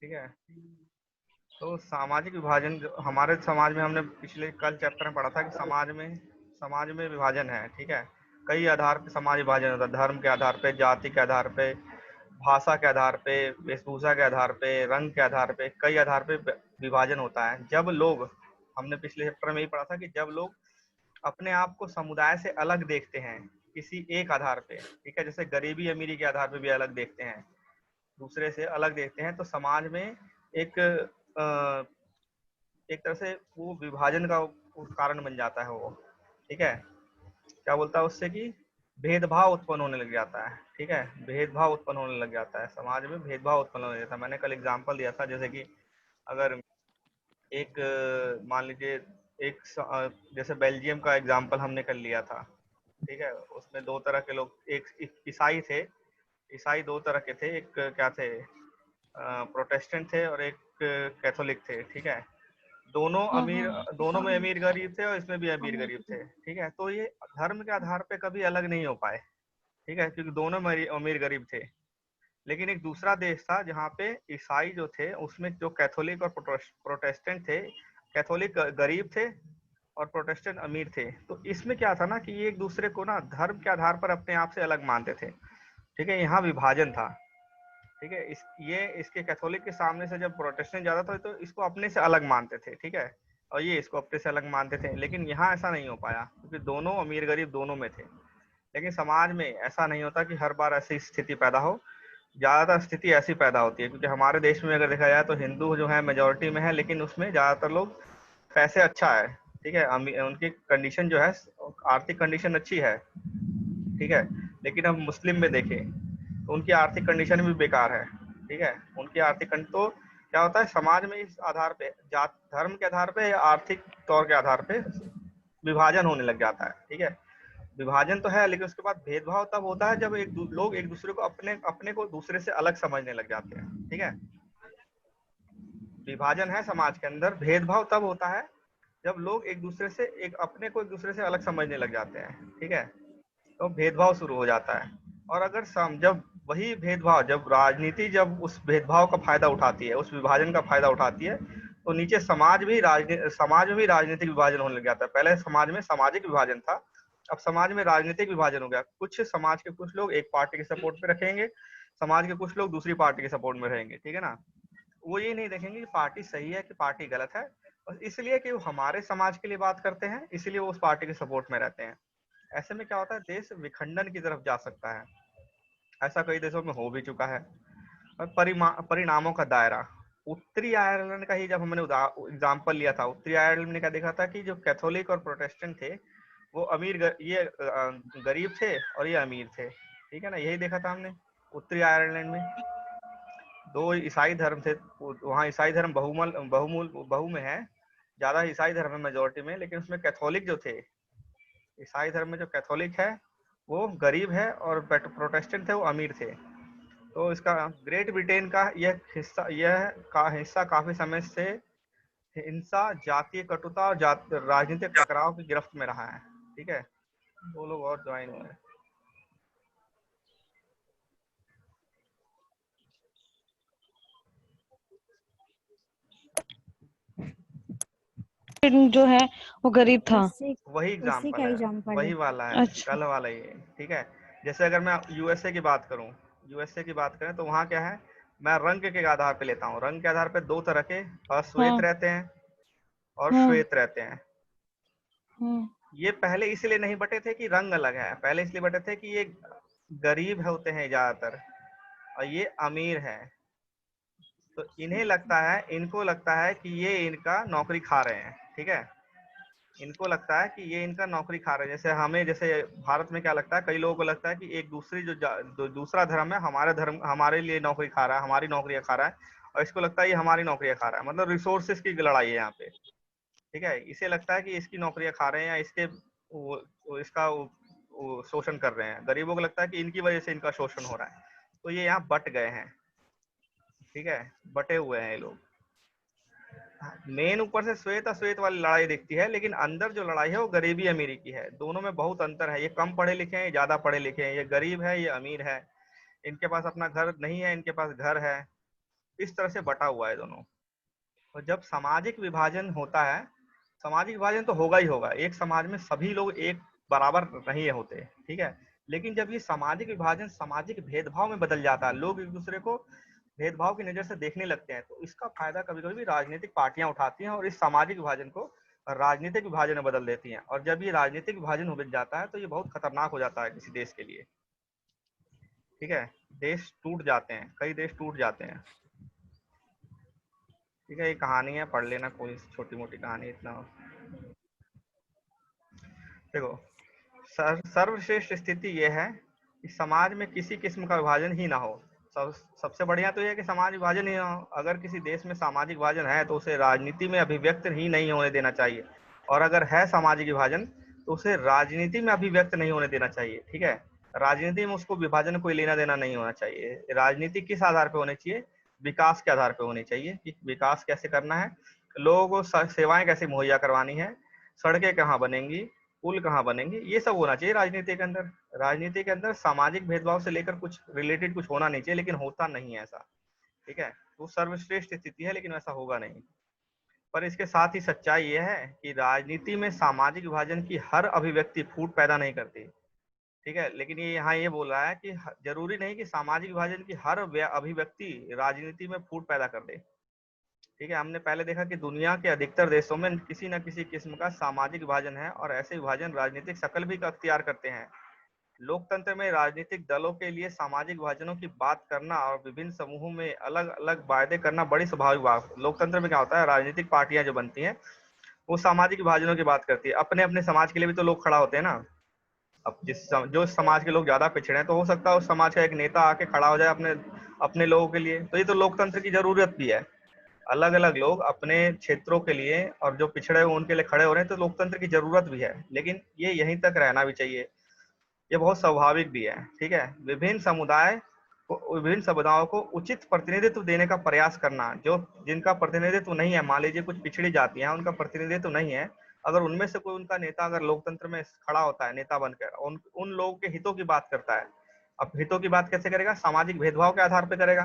ठीक है। तो सामाजिक विभाजन जो हमारे समाज में, हमने पिछले कल चैप्टर में पढ़ा था कि समाज में विभाजन है। ठीक है, कई आधार पे समाज विभाजन होता है, धर्म के आधार पे, जाति के आधार पे, भाषा के आधार पे, वेशभूषा के आधार पे, रंग के आधार पे, कई आधार पे विभाजन होता है। जब लोग, हमने पिछले चैप्टर में ही पढ़ा था कि जब लोग अपने आप को समुदाय से अलग देखते हैं किसी एक आधार पे, ठीक है, जैसे गरीबी अमीरी के आधार पे भी अलग देखते हैं, दूसरे से अलग देखते हैं, तो समाज में एक एक तरह से वो विभाजन का कारण बन जाता है वो। ठीक है, क्या बोलता है उससे कि भेदभाव उत्पन्न होने लग जाता है। ठीक है, भेदभाव उत्पन्न होने लग जाता है, समाज में भेदभाव उत्पन्न होने लग जाता है। मैंने कल एग्जांपल दिया था, जैसे कि अगर एक मान लीजिए जैसे बेल्जियम का एग्जांपल हमने कर लिया था। ठीक है, उसमें दो तरह के लोग, एक ईसाई थे। ईसाई दो तरह के थे, एक क्या थे, प्रोटेस्टेंट थे और एक कैथोलिक थे। ठीक है, दोनों अमीर, दोनों में अमीर गरीब थे और इसमें भी अमीर गरीब थे। ठीक है, तो ये धर्म के आधार पे कभी अलग नहीं हो पाए। ठीक है, क्योंकि दोनों में अमीर गरीब थे। लेकिन एक दूसरा देश था जहाँ पे ईसाई जो थे, उसमें जो कैथोलिक और प्रोटेस्टेंट थे, कैथोलिक गरीब थे और प्रोटेस्टेंट अमीर थे। तो इसमें क्या था ना कि ये एक दूसरे को ना धर्म के आधार पर अपने आप से अलग मानते थे। ठीक है, यहाँ विभाजन था। ठीक है, ये इसके कैथोलिक के सामने से जब प्रोटेस्टेंट ज्यादा था तो इसको अपने से अलग मानते थे। ठीक है, और ये इसको अपने से अलग मानते थे। लेकिन यहाँ ऐसा नहीं हो पाया क्योंकि दोनों अमीर गरीब दोनों में थे। लेकिन समाज में ऐसा नहीं होता कि हर बार ऐसी स्थिति पैदा हो। ज्यादातर स्थिति ऐसी पैदा होती है क्योंकि हमारे देश में अगर देखा जाए तो हिंदू जो है मेजोरिटी में है, लेकिन उसमें ज्यादातर लोग पैसे अच्छा है। ठीक है, उनकी कंडीशन जो है, आर्थिक कंडीशन अच्छी है। ठीक है, लेकिन हम मुस्लिम में देखें तो उनकी आर्थिक कंडीशन भी बेकार है। ठीक है, उनकी आर्थिक तो क्या होता है समाज में इस आधार पे, जात धर्म के आधार पे या आर्थिक तौर के आधार पे विभाजन होने लग जाता है। ठीक है, विभाजन तो है, लेकिन उसके बाद भेदभाव तब होता है जब लोग एक दूसरे को अपने अपने को दूसरे से अलग समझने लग जाते हैं। ठीक है, विभाजन है समाज के अंदर, भेदभाव तब होता है जब लोग एक दूसरे से अपने को एक दूसरे से अलग समझने लग जाते हैं। ठीक है, तो भेदभाव शुरू हो जाता है। और अगर जब वही भेदभाव, जब राजनीति जब उस भेदभाव का फायदा उठाती है, उस विभाजन का फायदा उठाती है, तो नीचे समाज में भी राजनीतिक विभाजन होने लग जाता है। पहले समाज में सामाजिक विभाजन था, अब समाज में राजनीतिक विभाजन हो गया। कुछ समाज के कुछ लोग एक पार्टी के सपोर्ट पे रखेंगे, समाज के कुछ लोग दूसरी पार्टी के सपोर्ट में रहेंगे। ठीक है ना, वो ये नहीं देखेंगे कि पार्टी सही है कि पार्टी गलत है, और इसलिए कि वो हमारे समाज के लिए बात करते हैं इसलिए वो उस पार्टी के सपोर्ट में रहते हैं। ऐसे में क्या होता है, देश विखंडन की तरफ जा सकता है। ऐसा कई देशों में हो भी चुका है। और परिणामों का दायरा, उत्तरी आयरलैंड का ही जब हमने एग्जाम्पल लिया था, उत्तरी आयरलैंड में क्या देखा था कि जो कैथोलिक और प्रोटेस्टेंट थे वो गरीब थे और ये अमीर थे। ठीक है ना, यही देखा था हमने उत्तरी आयरलैंड में। दो ईसाई धर्म थे, वहाँ ईसाई धर्म बहु में है, ज्यादा ईसाई धर्म है मेजोरिटी में, लेकिन उसमें कैथोलिक जो थे, ईसाई धर्म में जो कैथोलिक है वो गरीब है और प्रोटेस्टेंट थे वो अमीर थे। तो इसका ग्रेट ब्रिटेन का यह हिस्सा काफी समय से हिंसा, जातीय कटुता और राजनीतिक टकराव की गिरफ्त में रहा है। ठीक है, दो लोग और ज्वाइन हुए हैं। जो है वो गरीब था। वही उसी एग्जाम्पल का है, एग्जाम्पल वही है। वाला है, अच्छा। कल वाला ही है। ठीक है, जैसे अगर मैं यूएसए की बात करूं, यूएसए की बात करें तो वहाँ क्या है, मैं रंग के आधार पे लेता हूँ। रंग के आधार पे दो तरह के, अश्वेत हाँ रहते हैं और हाँ श्वेत रहते हैं। हाँ। ये पहले इसलिए नहीं बटे थे कि रंग अलग है, पहले इसलिए बटे थे कि ये गरीब होते हैं ज्यादातर और ये अमीर है। तो इनको लगता है कि ये इनका नौकरी खा रहे हैं। ठीक है, इनको लगता है कि ये इनका नौकरी खा रहे हैं। जैसे भारत में क्या लगता है, कई लोगों को लगता है कि एक दूसरी जो दूसरा धर्म है, हमारे धर्म हमारे लिए नौकरी खा रहा है, हमारी नौकरियां खा रहा है, और इसको लगता है ये हमारी नौकरियां खा रहा है। मतलब रिसोर्सेज की लड़ाई है यहाँ पे। ठीक है, इसे लगता है कि इसकी नौकरियां खा रहे हैं या इसका वो शोषण कर रहे हैं। गरीबों को लगता है कि इनकी वजह से इनका शोषण हो रहा है। तो ये यहाँ बट गए हैं। ठीक है, बटे हुए हैं ये लोग। मेन ऊपर से श्वेत अश्वेत वाली लड़ाई दिखती है, लेकिन अंदर जो लड़ाई है वो गरीबी अमीरी की है। दोनों में बहुत अंतर है। ये कम पढ़े लिखे हैं, ये ज्यादा पढ़े लिखे हैं, ये गरीब है, ये अमीर है, इनके पास अपना घर नहीं है, इनके पास घर है। इस तरह से बटा हुआ है दोनों। और जब सामाजिक विभाजन होता है, सामाजिक विभाजन तो होगा ही होगा, एक समाज में सभी लोग एक बराबर नहीं होते, ठीक है। लेकिन जब ये सामाजिक विभाजन सामाजिक भेदभाव में बदल जाता है, लोग एक दूसरे को भेदभाव की नजर से देखने लगते हैं, तो इसका फायदा कभी कभी राजनीतिक पार्टियां उठाती हैं और इस सामाजिक विभाजन को राजनीतिक विभाजन में बदल देती हैं। और जब ये राजनीतिक विभाजन हो जाता है तो ये बहुत खतरनाक हो जाता है किसी देश के लिए, ठीक है। देश टूट जाते हैं, कई देश टूट जाते हैं, ठीक है। ये कहानी है, पढ़ लेना, कोई छोटी मोटी कहानी इतना। देखो, सर्वश्रेष्ठ स्थिति यह है कि समाज में किसी किस्म का विभाजन ही ना हो। सबसे बढ़िया तो यह है कि समाज विभाजन ही ना हो। अगर किसी देश में सामाजिक विभाजन है तो उसे राजनीति में अभिव्यक्त ही नहीं होने देना चाहिए, और अगर है सामाजिक विभाजन तो उसे राजनीति में अभिव्यक्त नहीं होने देना चाहिए, ठीक है। राजनीति में उसको विभाजन कोई लेना देना नहीं होना चाहिए। राजनीति किस आधार पर होनी चाहिए? विकास के आधार पर होनी चाहिए कि विकास कैसे करना है, लोगों को सेवाएं कैसे मुहैया करवानी है, सड़कें कहाँ बनेंगी, पुल कहाँ बनेंगे, ये सब होना चाहिए राजनीति के अंदर। राजनीति के अंदर सामाजिक भेदभाव से लेकर कुछ रिलेटेड कुछ होना नहीं चाहिए, लेकिन होता नहीं है ऐसा, ठीक है। वो सर्वश्रेष्ठ स्थिति है, लेकिन वैसा होगा नहीं। पर इसके साथ ही सच्चाई यह है कि राजनीति में सामाजिक विभाजन की हर अभिव्यक्ति फूट पैदा नहीं करती, ठीक है। लेकिन ये यहाँ ये बोल रहा है कि जरूरी नहीं कि सामाजिक विभाजन की हर अभिव्यक्ति राजनीति में फूट पैदा कर दे, ठीक है। हमने पहले देखा कि दुनिया के अधिकतर देशों में किसी न किसी किस्म का सामाजिक विभाजन है, और ऐसे विभाजन राजनीतिक शकल भी अख्तियार करते हैं। लोकतंत्र में राजनीतिक दलों के लिए सामाजिक विभाजनों की बात करना और विभिन्न समूहों में अलग अलग वायदे करना बड़ी स्वाभाविक बात। लोकतंत्र में क्या होता है, राजनीतिक पार्टियां जो बनती हैं वो सामाजिक विभाजनों की बात करती है। अपने अपने समाज के लिए भी तो लोग खड़ा होते हैं ना। अब जो समाज के लोग ज्यादा पिछड़े हैं, तो हो सकता है उस समाज का एक नेता आके खड़ा हो जाए अपने अपने लोगों के लिए। तो ये तो लोकतंत्र की जरूरत भी है, अलग अलग लोग अपने क्षेत्रों के लिए और जो पिछड़े हुए उनके लिए खड़े हो रहे हैं, तो लोकतंत्र की जरूरत भी है। लेकिन ये यहीं तक रहना भी चाहिए, ये बहुत स्वाभाविक भी है, ठीक है। विभिन्न समुदायों को उचित प्रतिनिधित्व देने का प्रयास करना, जो जिनका प्रतिनिधित्व नहीं है, मान लीजिए कुछ पिछड़ी जातियां हैं, उनका प्रतिनिधित्व नहीं है, अगर उनमें से कोई उनका नेता अगर लोकतंत्र में खड़ा होता है नेता बनकर, उन लोगों के हितों की बात करता है। अब हितों की बात कैसे करेगा? सामाजिक भेदभाव के आधार पर करेगा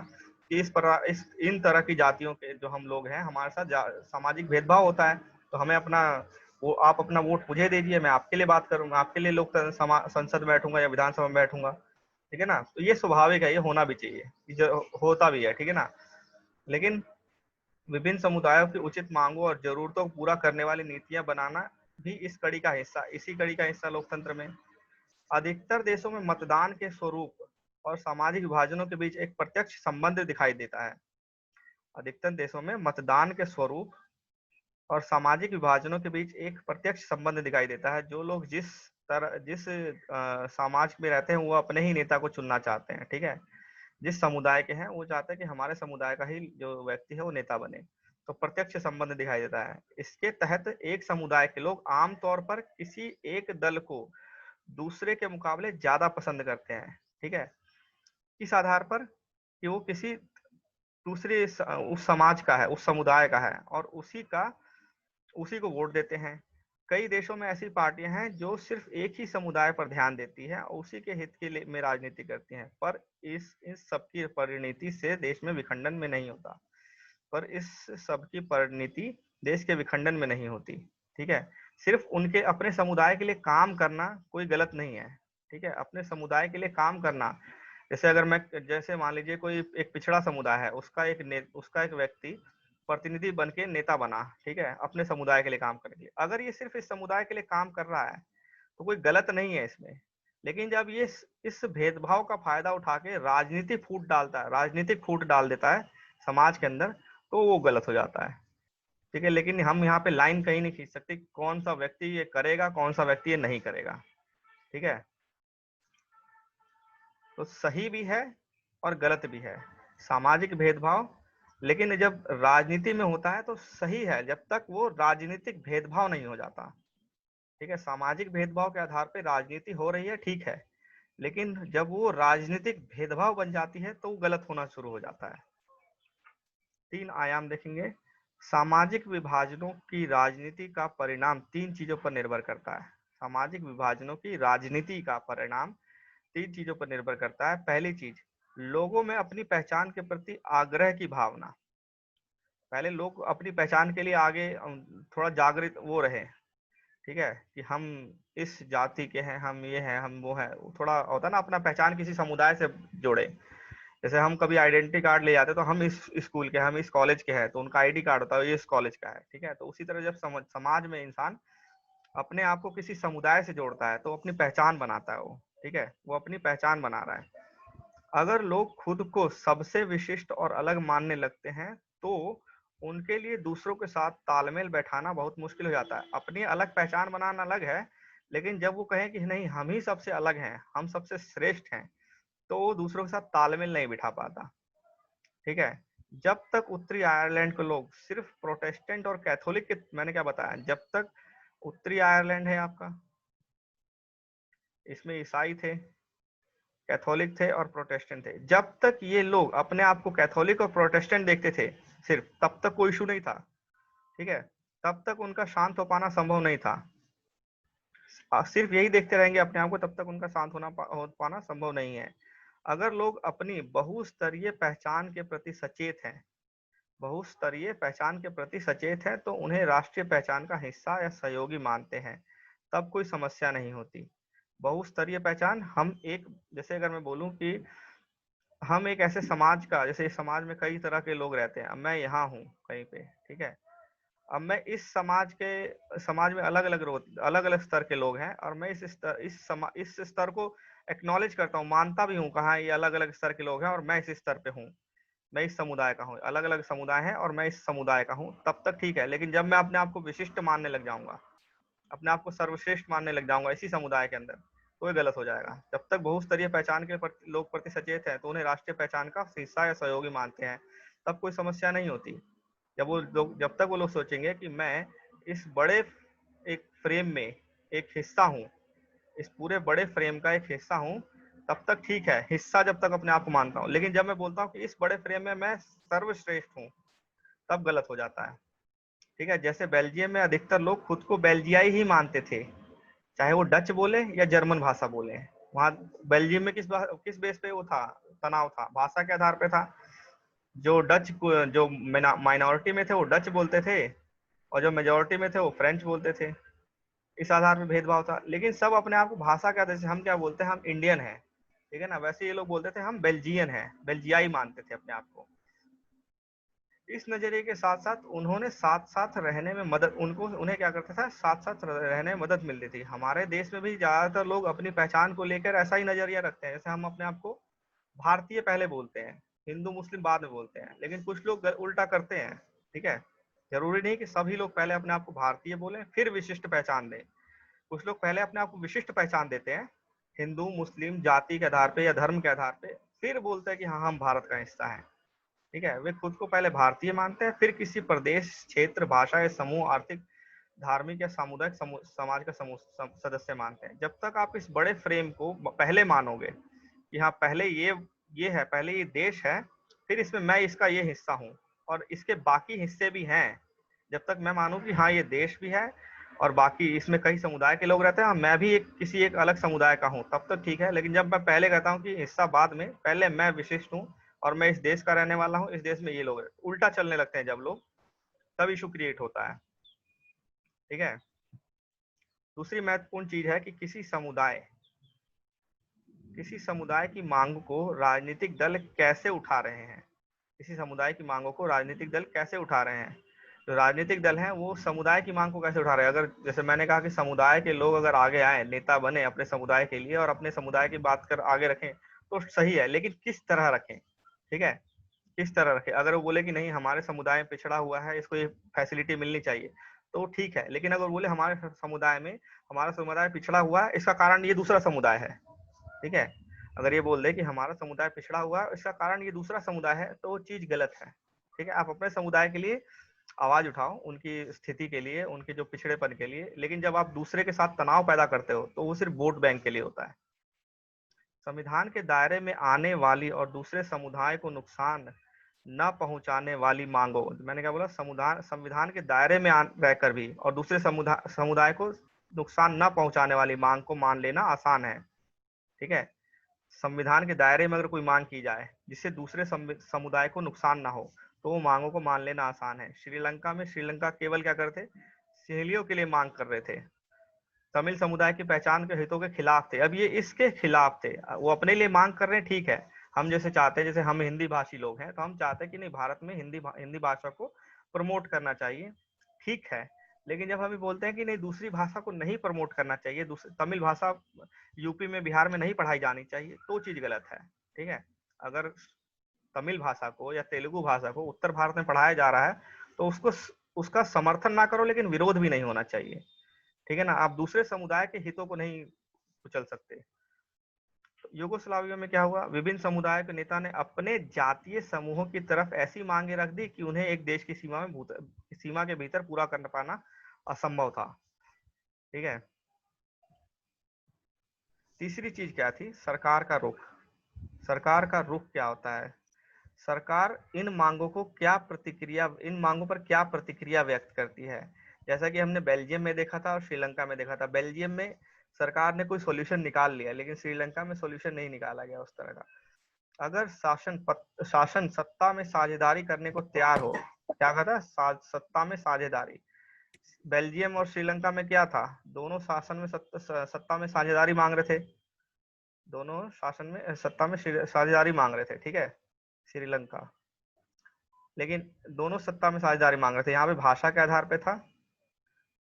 कि इन तरह की जातियों के जो हम लोग हैं, हमारे साथ सामाजिक भेदभाव होता है, तो हमें अपना वो आप अपना वोट मुझे दीजिए, मैं आपके लिए बात करूंगा, आपके लिए लोग संसद में बैठूंगा या विधानसभा में बैठूंगा, ठीक है ना। तो ये स्वाभाविक है, ये होना भी चाहिए, जो होता भी है, ठीक है ना। लेकिन विभिन्न समुदायों की उचित मांगों और जरूरतों को पूरा करने वाली नीतियां बनाना भी इसी कड़ी का हिस्सा लोकतंत्र में। अधिकतर देशों में मतदान के स्वरूप और सामाजिक विभाजनों के बीच एक प्रत्यक्ष संबंध दिखाई देता है। अधिकतर देशों में मतदान के स्वरूप और सामाजिक विभाजनों के बीच एक प्रत्यक्ष संबंध दिखाई देता है। जो लोग जिस समाज में रहते हैं वो अपने ही नेता को चुनना चाहते हैं, ठीक है। जिस समुदाय के हैं वो चाहते हैं कि हमारे समुदाय का ही जो व्यक्ति है वो नेता बने, तो प्रत्यक्ष संबंध दिखाई देता है। इसके तहत एक समुदाय के लोग आमतौर पर किसी एक दल को दूसरे के मुकाबले ज्यादा पसंद करते हैं, ठीक है। किस आधार पर? कि वो किसी दूसरे उस समाज का है, उस समुदाय का है, और उसी को वोट देते हैं। कई देशों में ऐसी पार्टियां हैं जो सिर्फ एक ही समुदाय पर ध्यान देती है और उसी के हित के लिए में राजनीति करती हैं, पर इस सबकी परिणति से देश में विखंडन में नहीं होता। पर इस सबकी परिणति देश के विखंडन में नहीं होती, ठीक है। सिर्फ उनके अपने समुदाय के लिए काम करना कोई गलत नहीं है, ठीक है। अपने समुदाय के लिए काम करना, जैसे मान लीजिए कोई एक पिछड़ा समुदाय है, उसका एक व्यक्ति प्रतिनिधि बन के नेता बना, ठीक है, अपने समुदाय के लिए काम करने के लिए। अगर ये सिर्फ इस समुदाय के लिए काम कर रहा है तो कोई गलत नहीं है इसमें। लेकिन जब ये इस भेदभाव का फायदा उठा के राजनीतिक फूट डाल देता है समाज के अंदर, तो वो गलत हो जाता है, ठीक है। लेकिन हम यहाँ पे लाइन कहीं नहीं खींच सकते कौन सा व्यक्ति ये करेगा, कौन सा व्यक्ति ये नहीं करेगा, ठीक है। तो सही भी है और गलत भी है सामाजिक भेदभाव, लेकिन जब राजनीति में होता है तो सही है जब तक वो राजनीतिक भेदभाव नहीं हो जाता, ठीक है। सामाजिक भेदभाव के आधार पर राजनीति हो रही है, ठीक है, लेकिन जब वो राजनीतिक भेदभाव बन जाती है तो वो गलत होना शुरू हो जाता है। 3 आयाम देखेंगे। सामाजिक विभाजनों की राजनीति का परिणाम 3 चीजों पर निर्भर करता है। सामाजिक विभाजनों की राजनीति का परिणाम 3 चीजों पर निर्भर करता है। पहली चीज, लोगों में अपनी पहचान के प्रति आग्रह की भावना। पहले लोग अपनी पहचान के लिए आगे थोड़ा जागृत वो रहे, ठीक है, कि हम इस जाति के हैं, हम ये हैं, हम वो हैं। थोड़ा होता है ना, अपना पहचान किसी समुदाय से जोड़े। जैसे हम कभी आइडेंटिटी कार्ड ले जाते तो हम इस स्कूल के, हम इस कॉलेज के हैं, तो उनका आईडी कार्ड होता है ये इस कॉलेज का है, ठीक है। तो उसी तरह जब समाज में इंसान अपने आप को किसी समुदाय से जोड़ता है तो अपनी पहचान बनाता है वो, ठीक है, वो अपनी पहचान बना रहा है। अगर लोग खुद को सबसे विशिष्ट और अलग मानने लगते हैं तो उनके लिए दूसरों के साथ तालमेल बैठाना बहुत मुश्किल हो जाता है। अपनी अलग पहचान बनाना अलग है, लेकिन जब वो कहें कि नहीं हम ही सबसे अलग हैं, हम सबसे श्रेष्ठ हैं, तो वो दूसरों के साथ तालमेल नहीं बिठा पाता, ठीक है। जब तक उत्तरी आयरलैंड के लोग सिर्फ प्रोटेस्टेंट और कैथोलिक के, मैंने क्या बताया, जब तक उत्तरी आयरलैंड है आपका, इसमें ईसाई थे, कैथोलिक थे और प्रोटेस्टेंट थे, जब तक ये लोग अपने आप को कैथोलिक और प्रोटेस्टेंट देखते थे सिर्फ, तब तक कोई इशू नहीं था, ठीक है। तब तक उनका शांत हो पाना संभव नहीं था। सिर्फ यही देखते रहेंगे अपने आप को, तब तक उनका शांत हो पाना संभव नहीं है। अगर लोग अपनी बहुस्तरीय पहचान के प्रति सचेत हैं, बहुस्तरीय पहचान के प्रति सचेत है, तो उन्हें राष्ट्रीय पहचान का हिस्सा या सहयोगी मानते हैं, तब कोई समस्या नहीं होती। बहुस्तरीय पहचान, हम एक, जैसे अगर मैं बोलूं कि हम एक ऐसे समाज का, जैसे इस समाज में कई तरह के लोग रहते हैं, अब मैं यहाँ हूँ कहीं पे, ठीक है, अब मैं इस समाज में अलग अलग स्तर के लोग हैं, और मैं इस स्तर को एक्नॉलेज करता हूँ, मानता भी हूँ, कहाँ ये अलग अलग स्तर के लोग हैं और मैं इस स्तर पे हूँ, मैं इस समुदाय का हूँ, अलग अलग समुदाय हैं और मैं इस समुदाय का हूँ, तब तक ठीक है। लेकिन जब मैं अपने आप को विशिष्ट मानने लग जाऊंगा, अपने आप को सर्वश्रेष्ठ मानने लग जाऊंगा इसी समुदाय के अंदर, तो ये गलत हो जाएगा। जब तक बहुस्तरीय पहचान के लोग प्रति सचेत हैं तो उन्हें राष्ट्रीय पहचान का हिस्सा या सहयोगी मानते हैं, तब कोई समस्या नहीं होती। जब तक वो लोग सोचेंगे कि मैं इस बड़े एक फ्रेम में एक हिस्सा हूँ, इस पूरे बड़े फ्रेम का एक हिस्सा हूँ, तब तक ठीक है, हिस्सा जब तक अपने आप को मानता हूँ। लेकिन जब मैं बोलता हूँ कि इस बड़े फ्रेम में मैं सर्वश्रेष्ठ हूँ, तब गलत हो जाता है, ठीक है। जैसे बेल्जियम में अधिकतर लोग खुद को बेल्जियाई ही मानते थे, चाहे वो डच बोले या जर्मन भाषा बोले। वहां बेल्जियम में किस बेस पे वो था, तनाव था, भाषा के आधार पे था। जो माइनॉरिटी में थे वो डच बोलते थे, और जो मेजोरिटी में थे वो फ्रेंच बोलते थे। इस आधार पे भेदभाव था। लेकिन सब अपने आप को भाषा के आधार से, हम क्या बोलते हैं, हम इंडियन हैं, ठीक है ना, वैसे ये लोग बोलते थे हम बेल्जियन हैं, बेल्जियाई मानते थे अपने आप को। इस नजरिए के साथ साथ उन्होंने साथ साथ रहने में मदद, उनको उन्हें क्या करता था, साथ साथ रहने में मदद मिलती थी। हमारे देश में भी ज्यादातर लोग अपनी पहचान को लेकर ऐसा ही नजरिया रखते हैं, जैसे हम अपने आप को भारतीय पहले बोलते हैं, हिंदू मुस्लिम बाद में बोलते हैं। लेकिन कुछ लोग उल्टा करते हैं, ठीक है। जरूरी नहीं कि सभी लोग पहले अपने आप को भारतीय बोले फिर विशिष्ट पहचान दें। कुछ लोग पहले अपने आप को विशिष्ट पहचान देते हैं, हिंदू मुस्लिम जाति के आधार पे या धर्म के आधार पे, फिर बोलते हैं कि हाँ हम भारत का हिस्सा हैं, ठीक है। वे खुद को पहले भारतीय मानते हैं, फिर किसी प्रदेश, क्षेत्र, भाषा या समूह, आर्थिक, धार्मिक या सामुदायिक समाज का सदस्य मानते हैं। जब तक आप इस बड़े फ्रेम को पहले मानोगे कि हाँ पहले ये है, पहले ये देश है, फिर इसमें मैं इसका ये हिस्सा हूँ और इसके बाकी हिस्से भी हैं, जब तक मैं मानूं कि हाँ ये देश भी है और बाकी इसमें कई समुदाय के लोग रहते हैं, मैं भी किसी एक अलग समुदाय का हूँ, तब तक ठीक है। लेकिन जब मैं पहले कहता हूँ कि हिस्सा बाद में, पहले मैं विशिष्ट हूँ और मैं इस देश का रहने वाला हूँ, इस देश में ये लोग उल्टा चलने लगते हैं जब लोग, तब इशू क्रिएट होता है, ठीक है। दूसरी महत्वपूर्ण चीज है कि किसी समुदाय की मांग को राजनीतिक दल कैसे उठा रहे हैं। किसी समुदाय की मांगों को राजनीतिक दल कैसे उठा रहे हैं। जो राजनीतिक दल हैं वो समुदाय की मांग को कैसे उठा रहे हैं। अगर जैसे मैंने कहा कि समुदाय के लोग अगर आगे आए, नेता बने अपने समुदाय के लिए और अपने समुदाय की बात कर आगे रखें तो सही है, लेकिन किस तरह रखें, ठीक है, किस तरह रखें। अगर वो बोले कि नहीं हमारे समुदाय पिछड़ा हुआ है, इसको ये फैसिलिटी मिलनी चाहिए, तो ठीक है। लेकिन अगर बोले हमारा समुदाय पिछड़ा हुआ है, इसका कारण ये दूसरा समुदाय है, ठीक है, अगर ये बोल दे कि हमारा समुदाय पिछड़ा हुआ है, इसका कारण ये दूसरा समुदाय है, तो वो चीज गलत है, ठीक है। आप अपने समुदाय के लिए आवाज उठाओ, उनकी स्थिति के लिए, उनके जो पिछड़ेपन के लिए, लेकिन जब आप दूसरे के साथ तनाव पैदा करते हो तो वो सिर्फ वोट बैंक के लिए होता है। संविधान के दायरे में आने वाली और दूसरे समुदाय को नुकसान न पहुंचाने वाली मांगों, मैंने क्या बोला, संविधान के दायरे में रहकर भी और दूसरे समुदाय को नुकसान न पहुंचाने वाली मांग को मान लेना आसान है, ठीक है। संविधान के दायरे में अगर कोई मांग की जाए जिससे दूसरे समुदाय को नुकसान ना हो, तो वो मांगों को मान लेना आसान है। श्रीलंका में श्रीलंका केवल क्या करते, सहेलियों के लिए मांग कर रहे थे, तमिल समुदाय की पहचान के हितों के खिलाफ थे। अब ये इसके खिलाफ थे, वो अपने लिए मांग कर रहे हैं, ठीक है। हम जैसे चाहते हैं, जैसे हम हिंदी भाषी लोग हैं, तो हम चाहते हैं कि नहीं, भारत में हिंदी भाषा को प्रमोट करना चाहिए, ठीक है। लेकिन जब हम बोलते हैं कि नहीं, दूसरी भाषा को नहीं प्रमोट करना चाहिए, दूसरी तमिल भाषा यूपी में बिहार में नहीं पढ़ाई जानी चाहिए, तो चीज गलत है, ठीक है। अगर तमिल भाषा को या तेलुगु भाषा को उत्तर भारत में पढ़ाया जा रहा है, तो उसको उसका समर्थन ना करो, लेकिन विरोध भी नहीं होना चाहिए, ठीक है ना। आप दूसरे समुदाय के हितों को नहीं कुचल सकते। तो यूगोस्लाविया में क्या हुआ, विभिन्न समुदाय के नेता ने अपने जातीय समूहों की तरफ ऐसी मांगे रख दी कि उन्हें एक देश की सीमा के भीतर पूरा कर पाना असंभव था, ठीक है। तीसरी चीज क्या थी, सरकार का रुख। सरकार का रुख क्या होता है, सरकार इन मांगों पर क्या प्रतिक्रिया व्यक्त करती है। जैसा कि हमने बेल्जियम में देखा था और श्रीलंका में देखा था। बेल्जियम में सरकार ने कोई सॉल्यूशन निकाल लिया, लेकिन श्रीलंका में सॉल्यूशन नहीं निकाला गया उस तरह का। अगर शासन सत्ता में साझेदारी करने को तैयार हो, क्या कहा था, सत्ता में साझेदारी। बेल्जियम और श्रीलंका में क्या था, दोनों शासन में सत्ता में साझेदारी मांग रहे थे, दोनों शासन में सत्ता में साझेदारी मांग रहे थे, ठीक है, श्रीलंका। लेकिन दोनों सत्ता में साझेदारी मांग रहे थे, यहाँ पे भाषा के आधार पे था,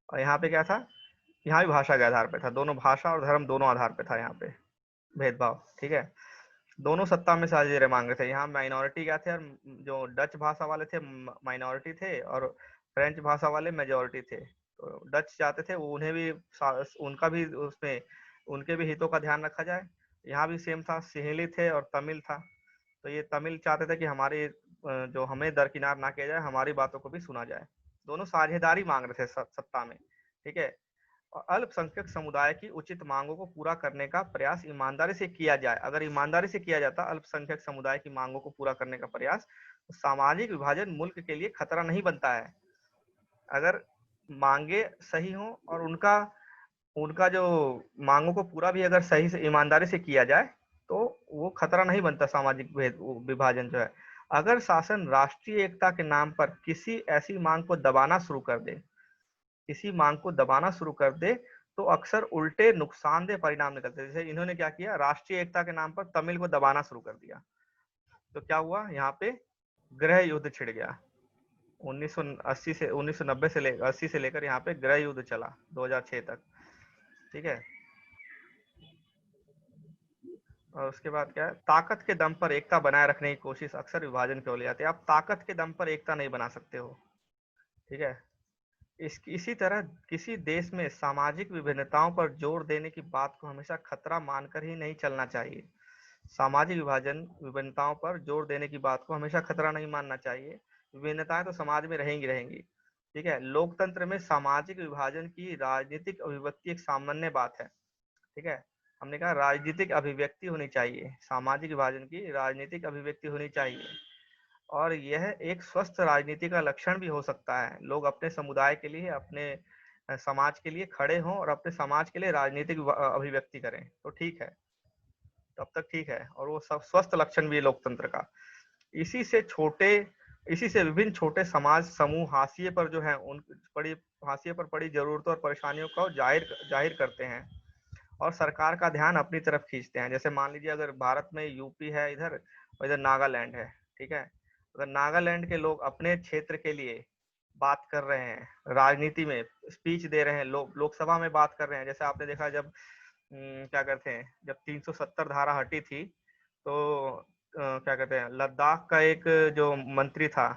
और यहाँ पे क्या था, यहाँ भी भाषा के आधार पे था। दोनों भाषा और धर्म दोनों आधार पे था यहाँ पे भेदभाव, ठीक है। दोनों सत्ता में साझेदारी मांग रहे थे। यहाँ माइनॉरिटी क्या थे, और जो डच भाषा वाले थे माइनॉरिटी थे, और फ्रेंच भाषा वाले मेजोरिटी थे। तो डच चाहते थे उन्हें भी, उनका भी उसमें, उनके भी हितों का ध्यान रखा जाए। यहाँ भी सेम था, सिंहली थे और तमिल था। तो ये तमिल चाहते थे कि हमारे जो हमें दरकिनार ना किया जाए, हमारी बातों को भी सुना जाए। दोनों साझेदारी मांग रहे थे सत्ता में, ठीक है। और अल्पसंख्यक समुदाय की उचित मांगों को पूरा करने का प्रयास ईमानदारी से किया जाए। अगर ईमानदारी से किया जाता अल्पसंख्यक समुदाय की मांगों को पूरा करने का प्रयास, तो सामाजिक विभाजन मुल्क के लिए खतरा नहीं बनता है। अगर मांगे सही हो और उनका उनका जो मांगों को पूरा भी अगर सही से ईमानदारी से किया जाए, तो वो खतरा नहीं बनता सामाजिक विभाजन जो है। अगर शासन राष्ट्रीय एकता के नाम पर किसी ऐसी मांग को दबाना शुरू कर दे, किसी मांग को दबाना शुरू कर दे, तो अक्सर उल्टे नुकसानदेह परिणाम निकलते हैं। जैसे इन्होंने क्या किया, राष्ट्रीय एकता के नाम पर तमिल को दबाना शुरू कर दिया, तो क्या हुआ, यहाँ पे गृह युद्ध छिड़ गया। 1980 से 1990 से लेकर 80 से लेकर यहाँ पे गृह युद्ध चला 2006 तक, ठीक है। और उसके बाद क्या है, ताकत के दम पर एकता बनाए रखने की कोशिश अक्सर विभाजन की ओर ले जाती है। आप ताकत के दम पर एकता नहीं बना सकते हो, ठीक है। इसी तरह किसी देश में सामाजिक विभिन्नताओं पर जोर देने की बात को हमेशा खतरा मानकर ही नहीं चलना चाहिए। सामाजिक विभिन्नताओं पर जोर देने की बात को हमेशा खतरा नहीं मानना चाहिए। विभिन्नताएं तो समाज में रहेंगी रहेंगी, ठीक है। लोकतंत्र में सामाजिक विभाजन की राजनीतिक अभिव्यक्ति एक सामान्य बात है, ठीक है। हमने कहा राजनीतिक अभिव्यक्ति होनी चाहिए, सामाजिक विभाजन की राजनीतिक अभिव्यक्ति होनी चाहिए, और यह एक स्वस्थ राजनीति का लक्षण भी हो सकता है। लोग अपने समुदाय के लिए, अपने समाज के लिए खड़े हों और अपने समाज के लिए राजनीतिक अभिव्यक्ति करें, तो ठीक है, तब तक ठीक है। और वो सब स्वस्थ लक्षण भी है लोकतंत्र का। इसी से छोटे इसी से विभिन्न छोटे समाज समूह हाशिए पर जो है, उन पड़ी हाशिए पर पड़ी जरूरतों और परेशानियों को जाहिर करते हैं और सरकार का ध्यान अपनी तरफ खींचते हैं। जैसे मान लीजिए, अगर भारत में यूपी है इधर, और इधर नागालैंड है, ठीक है। अगर नागालैंड के लोग अपने क्षेत्र के लिए बात कर रहे हैं, राजनीति में स्पीच दे रहे हैं, लोकसभा में बात कर रहे हैं। जैसे आपने देखा, जब क्या कहते हैं, जब 370 धारा हटी थी, तो क्या कहते हैं, लद्दाख का एक जो मंत्री था,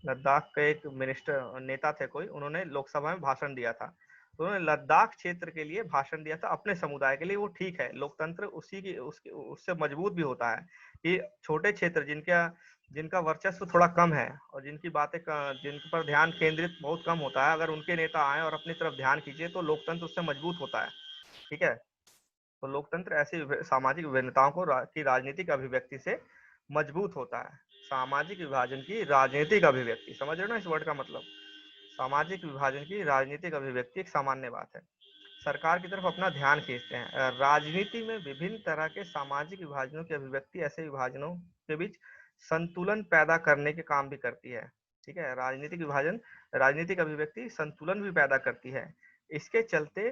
लद्दाख का एक मिनिस्टर नेता थे कोई, उन्होंने लोकसभा में भाषण दिया था। तो उन्होंने लद्दाख क्षेत्र के लिए भाषण दिया था, अपने समुदाय के लिए। वो ठीक है, लोकतंत्र उससे मजबूत भी होता है कि छोटे क्षेत्र जिनका वर्चस्व थोड़ा कम है और जिन पर ध्यान केंद्रित बहुत कम होता है, अगर उनके नेता आए और अपनी तरफ ध्यान खींचे, तो लोकतंत्र उससे मजबूत होता है, ठीक है। तो लोकतंत्र ऐसी सामाजिक विभिन्नताओं की राजनीतिक अभिव्यक्ति से मजबूत होता है। सामाजिक विभाजन की राजनीतिक अभिव्यक्ति, समझ रहे हो ना इस वर्ड का मतलब, सामाजिक विभाजन की राजनीतिक अभिव्यक्ति एक सामान्य बात है। सरकार की तरफ अपना ध्यान खींचते हैं। राजनीति में विभिन्न तरह के सामाजिक विभाजनों की अभिव्यक्ति ऐसे विभाजनों के बीच संतुलन पैदा करने के काम भी करती है। ठीक है, राजनीतिक विभाजन, राजनीतिक अभिव्यक्ति संतुलन भी पैदा करती है। इसके चलते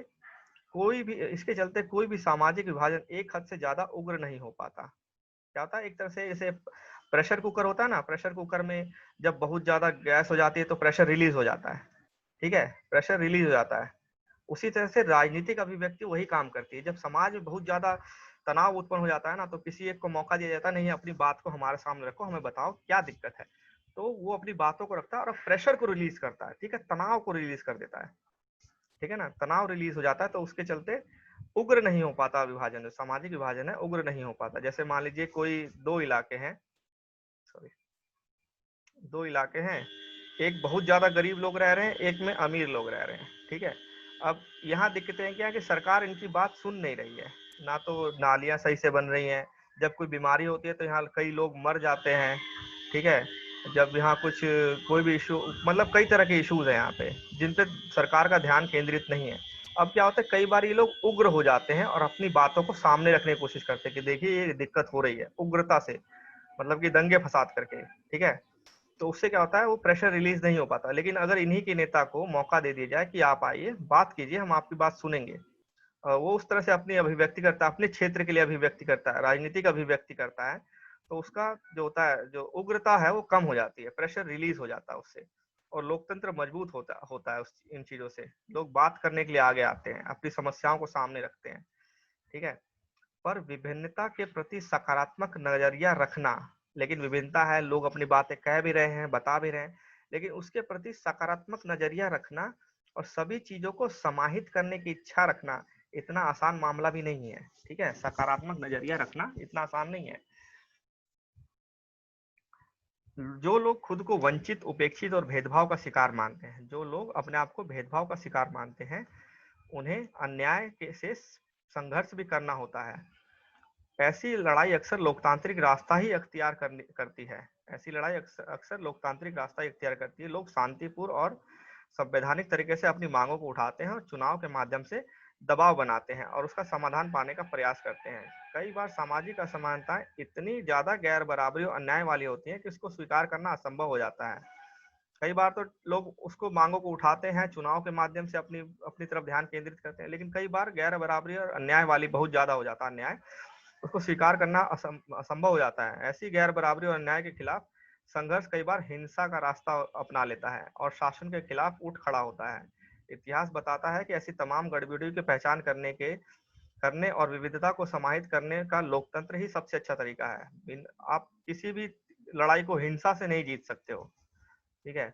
कोई भी सामाजिक विभाजन एक हद से ज्यादा उग्र नहीं हो पाता। क्या होता है, एक तरह से जैसे प्रेशर कुकर होता है ना, प्रेशर कुकर में जब बहुत ज्यादा गैस हो जाती है तो प्रेशर रिलीज हो जाता है। ठीक है, प्रेशर रिलीज हो जाता है। उसी तरह से राजनीतिक अभिव्यक्ति वही काम करती है। जब समाज में बहुत ज्यादा तनाव उत्पन्न हो जाता है ना, तो किसी एक को मौका दिया जाता है, नहीं अपनी बात को हमारे सामने रखो, हमें बताओ क्या दिक्कत है। तो वो अपनी बातों को रखता है और प्रेशर को रिलीज करता है। ठीक है, तनाव को रिलीज कर देता है। ठीक है ना, तनाव रिलीज हो जाता है, तो उसके चलते उग्र नहीं हो पाता विभाजन, जो सामाजिक विभाजन है उग्र नहीं हो पाता। जैसे मान लीजिए कोई दो इलाके हैं, सॉरी, दो इलाके हैं, एक बहुत ज्यादा गरीब लोग रह रहे हैं, एक में अमीर लोग रह रहे हैं। ठीक है, अब यहाँ दिक्कतें हैं क्या कि सरकार इनकी बात सुन नहीं रही है। ना तो नालियां सही से बन रही हैं, जब कोई बीमारी होती है तो यहाँ कई लोग मर जाते हैं। ठीक है, जब यहाँ कुछ कोई भी इशू, मतलब कई तरह के इश्यूज हैं यहाँ पे जिन पे सरकार का ध्यान केंद्रित नहीं है। अब क्या होता है, कई बार ये लोग उग्र हो जाते हैं और अपनी बातों को सामने रखने की कोशिश करते हैं कि देखिए ये दिक्कत हो रही है, उग्रता से, मतलब कि दंगे फसाद करके। ठीक है, तो उससे क्या होता है, वो प्रेशर रिलीज नहीं हो पाता। लेकिन अगर इन्हीं के नेता को मौका दे दिया जाए कि आप आइए बात कीजिए, हम आपकी बात सुनेंगे, वो उस तरह से अपनी अभिव्यक्ति करता है, अपने क्षेत्र के लिए अभिव्यक्ति करता है, राजनीतिक अभिव्यक्ति करता है, तो उसका जो होता है, जो उग्रता है वो कम हो जाती है, प्रेशर रिलीज हो जाता है उससे, और लोकतंत्र मजबूत होता होता है इन चीजों से। लोग बात करने के लिए आगे आते हैं, अपनी समस्याओं को सामने रखते हैं। ठीक है, पर विभिन्नता के प्रति सकारात्मक नजरिया रखना, लेकिन विभिन्नता है, लोग अपनी बातें कह भी रहे हैं, बता भी रहे हैं, लेकिन उसके प्रति सकारात्मक नजरिया रखना और सभी चीजों को समाहित करने की इच्छा रखना इतना आसान मामला भी नहीं है। ठीक है, सकारात्मक नजरिया रखना इतना आसान नहीं है। जो लोग खुद को वंचित, उपेक्षित और भेदभाव का शिकार मानते हैं, जो लोग अपने आप को भेदभाव का शिकार मानते हैं, उन्हें अन्याय के से संघर्ष भी करना होता है। ऐसी लड़ाई अक्सर लोकतांत्रिक रास्ता ही अख्तियार करती है। ऐसी लड़ाई अक्सर लोकतांत्रिक रास्ता ही अख्तियार करती है। लोग शांतिपूर्ण और संवैधानिक तरीके से अपनी मांगों को उठाते हैं और चुनाव के माध्यम से दबाव बनाते हैं और उसका समाधान पाने का प्रयास करते हैं। कई बार सामाजिक असमानताएं इतनी ज्यादा गैर बराबरी और अन्याय वाली होती हैं कि उसको स्वीकार करना असंभव हो जाता है। कई बार तो लोग उसको मांगों को उठाते हैं, चुनाव के माध्यम से अपनी अपनी तरफ ध्यान केंद्रित करते हैं, लेकिन कई बार गैर बराबरी और अन्याय वाली बहुत ज्यादा हो जाता है अन्याय, उसको स्वीकार करना असंभव हो जाता है। ऐसी गैर बराबरी और अन्याय के खिलाफ संघर्ष कई बार हिंसा का रास्ता अपना लेता है और शासन के खिलाफ उठ खड़ा होता है। इतिहास बताता है कि ऐसी तमाम गड़बड़ियों की पहचान करने और विविधता को समाहित करने का लोकतंत्र ही सबसे अच्छा तरीका है। आप किसी भी लड़ाई को हिंसा से नहीं जीत सकते हो। ठीक है,